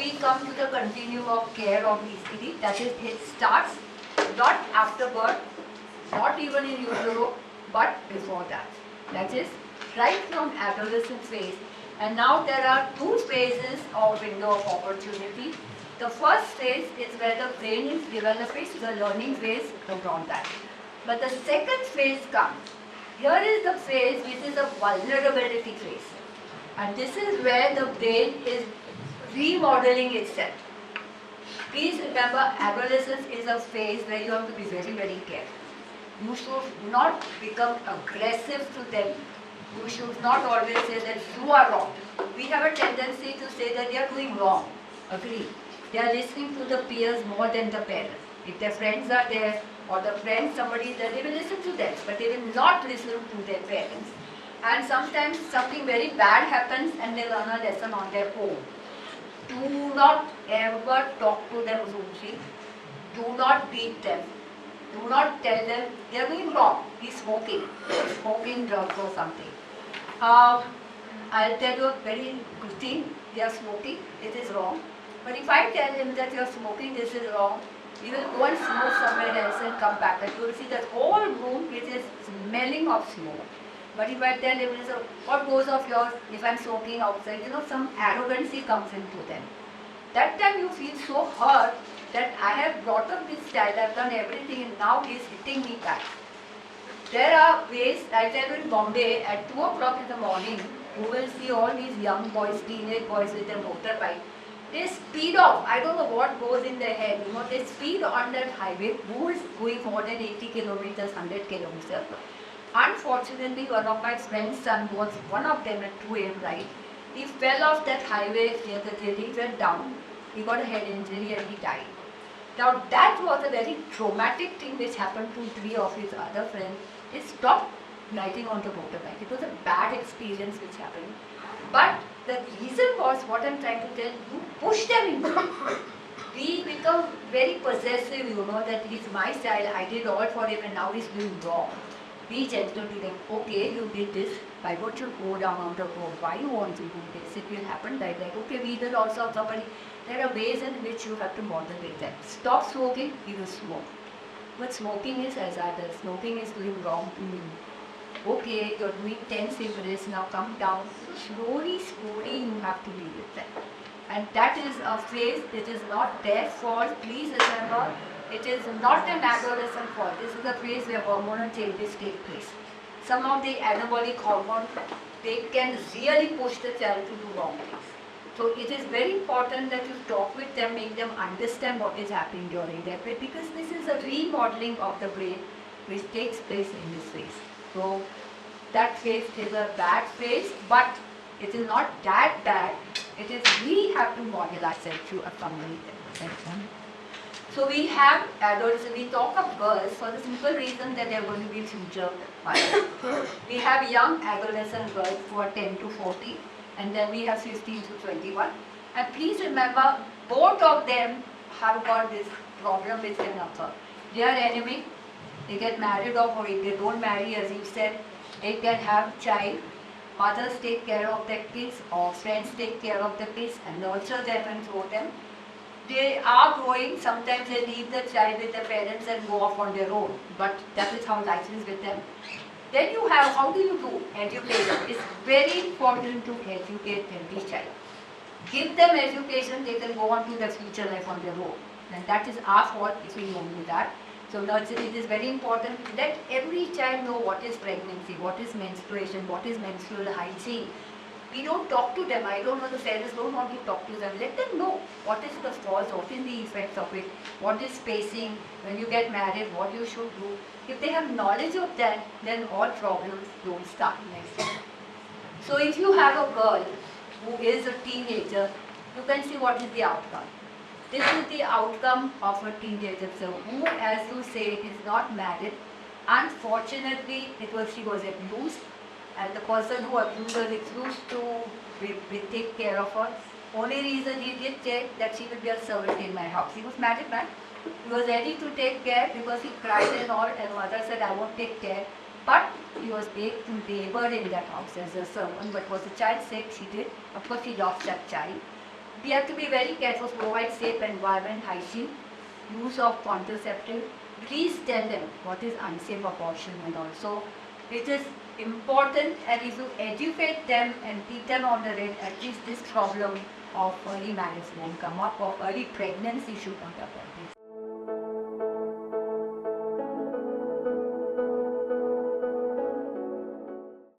we come to the continuum of care of ECD, that is, it starts not after birth, not even in utero, but before that. That is, right from adolescent phase. And now there are two phases of window of opportunity. The first phase is where the brain is developing, the learning phase around that. But the second phase comes. Here is the phase which is a vulnerability phase. And this is where the brain is remodeling itself. Please remember, adolescence is a phase where you have to be very, very careful. You should not become aggressive to them. You should not always say that you are wrong. We have a tendency to say that they are doing wrong. Agree. They are listening to the peers more than the parents. If their friends are there, or the friends, somebody is there, they will listen to them, but they will not listen to their parents. And sometimes something very bad happens and they learn a lesson on their own. Do not ever talk to them rudely. Do not beat them. Do not tell them they are doing wrong. He's smoking drugs or something. I'll tell you a very good thing. They are smoking, it is wrong. But if I tell him that you are smoking, this is wrong, he will go and smoke somewhere else and come back. And you will see that whole room it is smelling of smoke. But if I tell him, what goes of yours if I'm smoking outside? Some arrogancy comes into them. That time you feel so hurt that I have brought up this child, I've done everything and now he is hitting me back. There are ways, I tell you in Bombay, at 2 o'clock in the morning, you will see all these young boys, teenage boys with their motorbike. They speed off. I don't know what goes in their head. They speed on that highway. Who is going more than 80 kilometers, 100 kilometers? Unfortunately, one of my friend's son was one of them at 2 a.m. right. He fell off that highway. He went down. He got a head injury and he died. Now that was a very traumatic thing which happened to 3 of his other friends. He stopped riding on the motorbike. It was a bad experience which happened. But the reason was what I'm trying to tell you, push them into it. We become very possessive, that he's my child, I did all for him and now he's doing wrong. Be gentle to them. Okay, you did this. Why don't you go down on the road? Why you want to do this? It will happen like that. Okay, we will also have somebody. There are ways in which you have to moderate them. Stop smoking, he will smoke. But smoking is hazardous. Smoking is doing wrong to you. Okay, you're doing 10 cigarettes, now come down. Slowly you have to be with them. And that is a phase, it is not their fault. Please remember, it is not an adolescent fault. This is a phase where hormonal changes take place. Some of the anabolic hormones, they can really push the child to do wrong things. So it is very important that you talk with them, make them understand what is happening during their period, because this is a remodeling of the brain which takes place in this phase. So that phase is a bad phase, but it is not that bad. It is we have to model ourselves to accompany them. So we have adults, we talk of girls for the simple reason that they are going to be future mothers. We have young adolescent girls who are 10 to 40, and then we have 15 to 21. And please remember, both of them have got this problem which can occur. They are anemic. They get married off, or if they don't marry, as you said, they can have child. Mothers take care of their kids, or friends take care of the kids and nurture them and grow them. They are growing. Sometimes they leave the child with their parents and go off on their own. But that is how life is with them. Then you have, how do you do education? It's very important to educate every child. Give them education, they can go on to their future life on their own. And that is our fault if we don't do that. So nurturing, it is very important. Let every child know what is pregnancy, what is menstruation, what is menstrual hygiene. We don't talk to them. I don't know, the parents don't want to talk to them. Let them know what is the cause, what is the effects of it, what is spacing, when you get married, what you should do. If they have knowledge of that, then all problems don't start next time. So if you have a girl who is a teenager, you can see what is the outcome. This is the outcome of a teenager. So who, as you say, is not married. Unfortunately, she was abused, and the person who abused her refused to take care of her. Only reason he did take that she will be a servant in my house. He was married man. He was ready to take care because he cried and all, and mother said, I won't take care. But he was paid to labor in that house as a servant. But for the child's sake, she did. Of course, she lost that child. We have to be very careful, provide safe environment, hygiene, use of contraceptive. Please tell them what is unsafe abortion and also it is important, and if you educate them and teach them on the rate, at least this problem of early marriage won't come up, or early pregnancy should not happen.